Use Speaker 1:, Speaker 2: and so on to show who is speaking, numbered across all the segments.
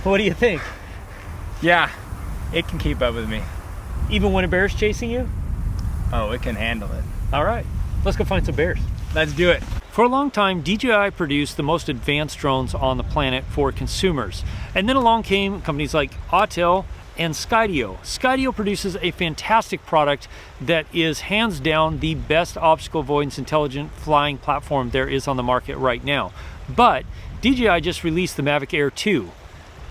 Speaker 1: What do you think?
Speaker 2: Yeah, it can keep up with me.
Speaker 1: Even when a bear's chasing you?
Speaker 2: Oh, it can handle it.
Speaker 1: All right, let's go find some bears.
Speaker 2: Let's do it.
Speaker 1: For a long time, DJI produced the most advanced drones on the planet for consumers. And then along came companies like Autel and Skydio. Skydio produces a fantastic product that is hands down the best obstacle avoidance intelligent flying platform there is on the market right now. But DJI just released the Mavic Air 2.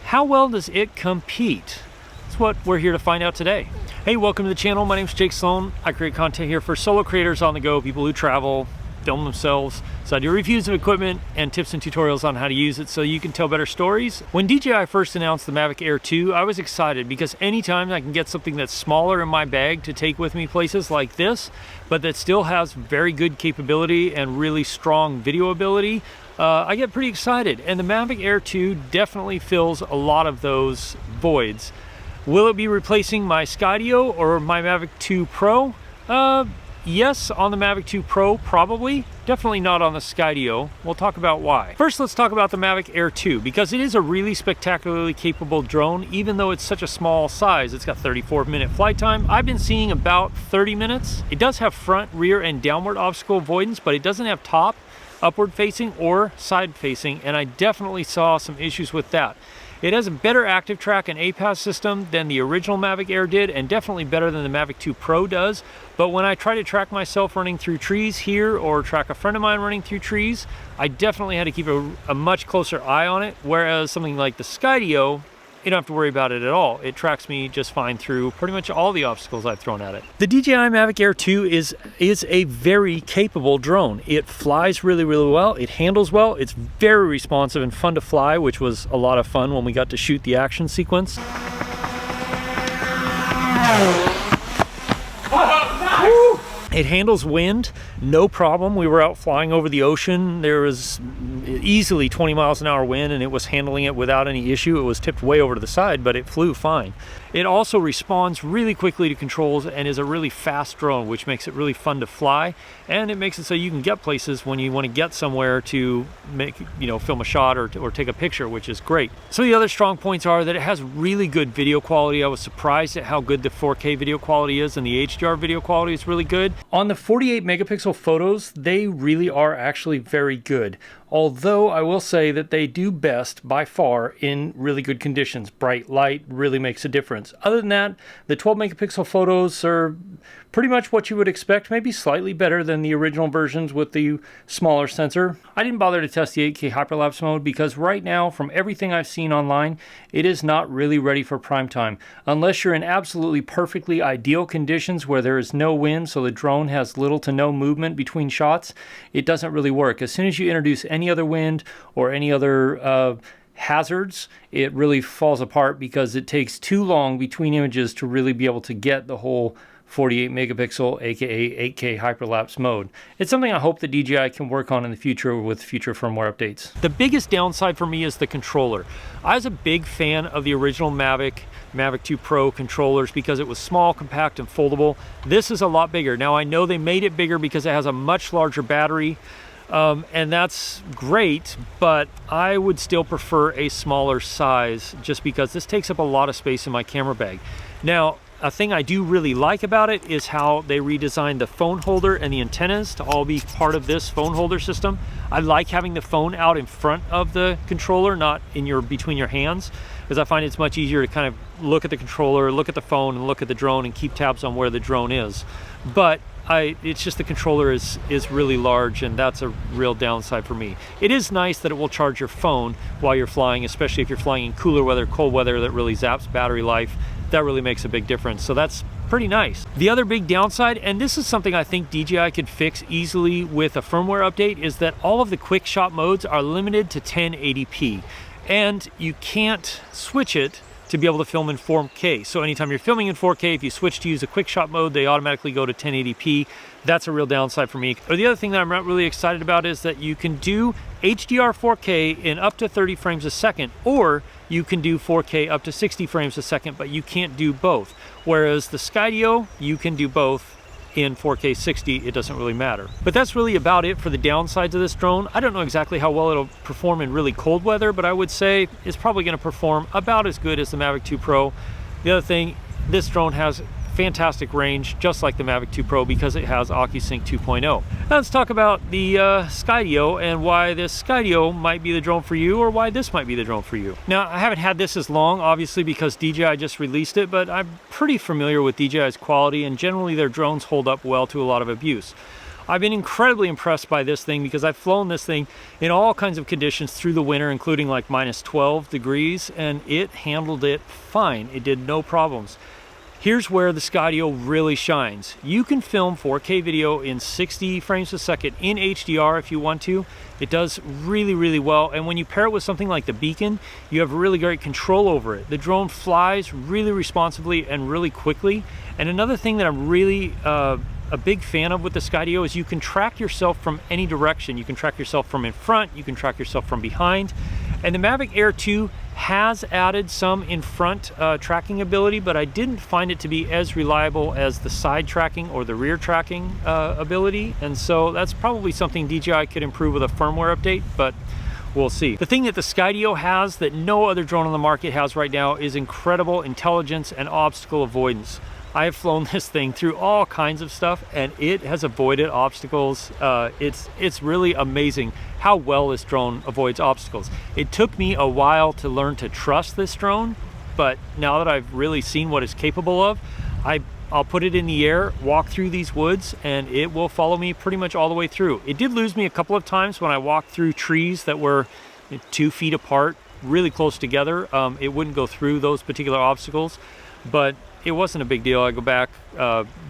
Speaker 1: How well does it compete? That's what we're here to find out today. Hey, welcome to the channel. My name is Jake Sloan. I create content here for solo creators on the go, people who travel, film themselves. So I do reviews of equipment and tips and tutorials on how to use it so you can tell better stories. When DJI first announced the Mavic Air 2, I was excited because anytime I can get something that's smaller in my bag to take with me places like this, but that still has very good capability and really strong video ability, I get pretty excited. And the Mavic Air 2 definitely fills a lot of those voids. Will it be replacing my Skydio or my Mavic 2 Pro? Yes, on the Mavic 2 Pro, probably. Definitely not on the Skydio. We'll talk about why. First, let's talk about the Mavic Air 2, because it is a really spectacularly capable drone, even though it's such a small size. It's got 34-minute flight time. I've been seeing about 30 minutes. It does have front, rear, and downward obstacle avoidance, but it doesn't have top, upward facing, or side facing, and I definitely saw some issues with that. It has a better active track and APAS system than the original Mavic Air did, and definitely better than the Mavic 2 Pro does. But when I try to track myself running through trees here or track a friend of mine running through trees, I definitely had to keep a much closer eye on it. Whereas something like the Skydio, you don't have to worry about it at all. It tracks me just fine through pretty much all the obstacles I've thrown at it. The DJI Mavic Air 2 is a very capable drone. It flies really, really well. It handles well. It's very responsive and fun to fly, which was a lot of fun when we got to shoot the action sequence. It handles wind, no problem. We were out flying over the ocean. There was easily 20 miles an hour wind and it was handling it without any issue. It was tipped way over to the side, but it flew fine. It also responds really quickly to controls and is a really fast drone, which makes it really fun to fly. And it makes it so you can get places when you want to get somewhere to make, film a shot or take a picture, which is great. So the other strong points are that it has really good video quality. I was surprised at how good the 4K video quality is, and the HDR video quality is really good. On the 48 megapixel photos, they really are actually very good. Although I will say that they do best by far in really good conditions. Bright light really makes a difference. Other than that, the 12 megapixel photos are pretty much what you would expect, maybe slightly better than the original versions with the smaller sensor. I didn't bother to test the 8K hyperlapse mode because right now, from everything I've seen online, it is not really ready for prime time. Unless you're in absolutely perfectly ideal conditions where there is no wind, so the drone has little to no movement between shots, it doesn't really work. As soon as you introduce any other wind or any other hazards, it really falls apart because it takes too long between images to really be able to get the whole 48 megapixel, aka 8K hyperlapse mode. It's something I hope that DJI can work on in the future with future firmware updates. The biggest downside for me is the controller. I was a big fan of the original Mavic 2 Pro controllers because it was small, compact, and foldable. This is a lot bigger. Now I know they made it bigger because it has a much larger battery, and that's great, but I would still prefer a smaller size just because this takes up a lot of space in my camera bag. Now, a thing I do really like about it is how they redesigned the phone holder and the antennas to all be part of this phone holder system. I like having the phone out in front of the controller, not between your hands, because I find it's much easier to kind of look at the controller, look at the phone, and look at the drone and keep tabs on where the drone is. But it's just the controller is really large, and that's a real downside for me. It is nice that it will charge your phone while you're flying, especially if you're flying in cooler weather, cold weather, that really zaps battery life. That really makes a big difference. So that's pretty nice. The other big downside, and this is something I think DJI could fix easily with a firmware update, is that all of the quick shot modes are limited to 1080p. And you can't switch it to be able to film in 4K. So anytime you're filming in 4K, if you switch to use a quick shot mode, they automatically go to 1080p. That's a real downside for me. Or the other thing that I'm not really excited about is that you can do HDR 4K in up to 30 frames a second, or you can do 4K up to 60 frames a second, but you can't do both. Whereas the Skydio, you can do both in 4K 60, it doesn't really matter. But that's really about it for the downsides of this drone. I don't know exactly how well it'll perform in really cold weather, but I would say it's probably going to perform about as good as the Mavic 2 Pro. The other thing, this drone has fantastic range, just like the Mavic 2 Pro, because it has OcuSync 2.0. Now let's talk about the Skydio and why this Skydio might be the drone for you, or why this might be the drone for you. Now, I haven't had this as long, obviously, because DJI just released it, but I'm pretty familiar with DJI's quality, and generally their drones hold up well to a lot of abuse. I've been incredibly impressed by this thing because I've flown this thing in all kinds of conditions through the winter, including like minus 12 degrees, and it handled it fine. It did no problems. Here's where the Skydio really shines. You can film 4K video in 60 frames per second in HDR if you want to. It does really, really well. And when you pair it with something like the beacon, you have really great control over it. The drone flies really responsibly and really quickly. And another thing that I'm really a big fan of with the Skydio is you can track yourself from any direction. You can track yourself from in front, you can track yourself from behind. And the Mavic Air 2 has added some in front tracking ability, but I didn't find it to be as reliable as the side tracking or the rear tracking ability. And so that's probably something DJI could improve with a firmware update, but we'll see. The thing that the Skydio has that no other drone on the market has right now is incredible intelligence and obstacle avoidance. I have flown this thing through all kinds of stuff, and it has avoided obstacles. It's really amazing how well this drone avoids obstacles. It took me a while to learn to trust this drone, but now that I've really seen what it's capable of, I'll put it in the air, walk through these woods, and it will follow me pretty much all the way through. It did lose me a couple of times when I walked through trees that were 2 feet apart, really close together. It wouldn't go through those particular obstacles, but it wasn't a big deal. I go back,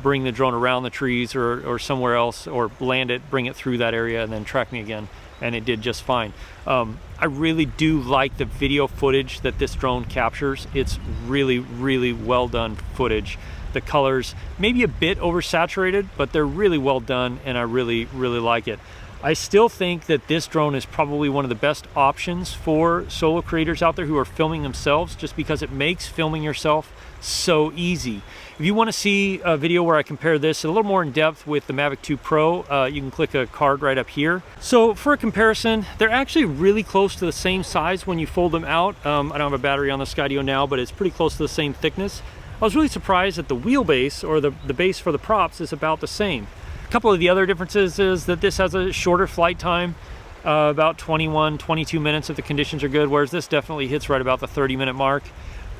Speaker 1: bring the drone around the trees or somewhere else, or land it, bring it through that area, and then track me again, and it did just fine. I really do like the video footage that this drone captures. It's really, really well done footage. The colors maybe a bit oversaturated, but they're really well done, and I really, really like it. I still think that this drone is probably one of the best options for solo creators out there who are filming themselves, just because it makes filming yourself so easy. If you want to see a video where I compare this a little more in depth with the Mavic 2 Pro, you can click a card right up here. So for a comparison, they're actually really close to the same size when you fold them out. I don't have a battery on the Skydio now, but it's pretty close to the same thickness. I was really surprised that the wheelbase, or the base for the props, is about the same. A couple of the other differences is that this has a shorter flight time, about 21-22 minutes if the conditions are good, whereas this definitely hits right about the 30-minute mark.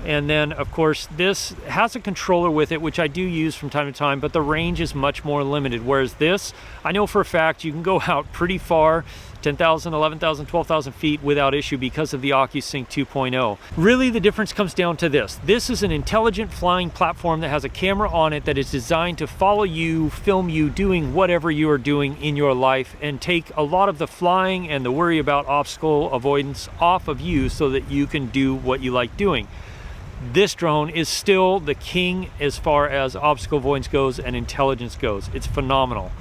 Speaker 1: And then, of course, this has a controller with it, which I do use from time to time, but the range is much more limited. Whereas this, I know for a fact you can go out pretty far, 10,000, 11,000, 12,000 feet without issue because of the OcuSync 2.0. Really, the difference comes down to this. This is an intelligent flying platform that has a camera on it that is designed to follow you, film you doing whatever you are doing in your life, and take a lot of the flying and the worry about obstacle avoidance off of you so that you can do what you like doing. This drone is still the king as far as obstacle avoidance goes and intelligence goes. It's phenomenal.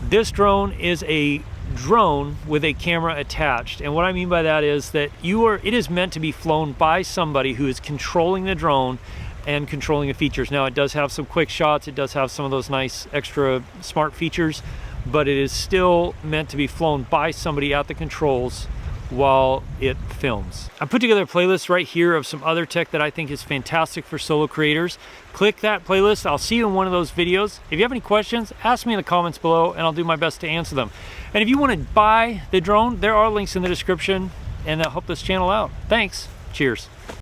Speaker 1: This drone is a drone with a camera attached, and what I mean by that is that it is meant to be flown by somebody who is controlling the drone and controlling the features. Now, it does have some quick shots, it does have some of those nice extra smart features, but it is still meant to be flown by somebody at the controls while it films. I put together a playlist right here of some other tech that I think is fantastic for solo creators. Click that playlist. I'll see you in one of those videos. If you have any questions, ask me in the comments below and I'll do my best to answer them. And if you want to buy the drone, there are links in the description, and that'll help this channel out. Thanks. Cheers.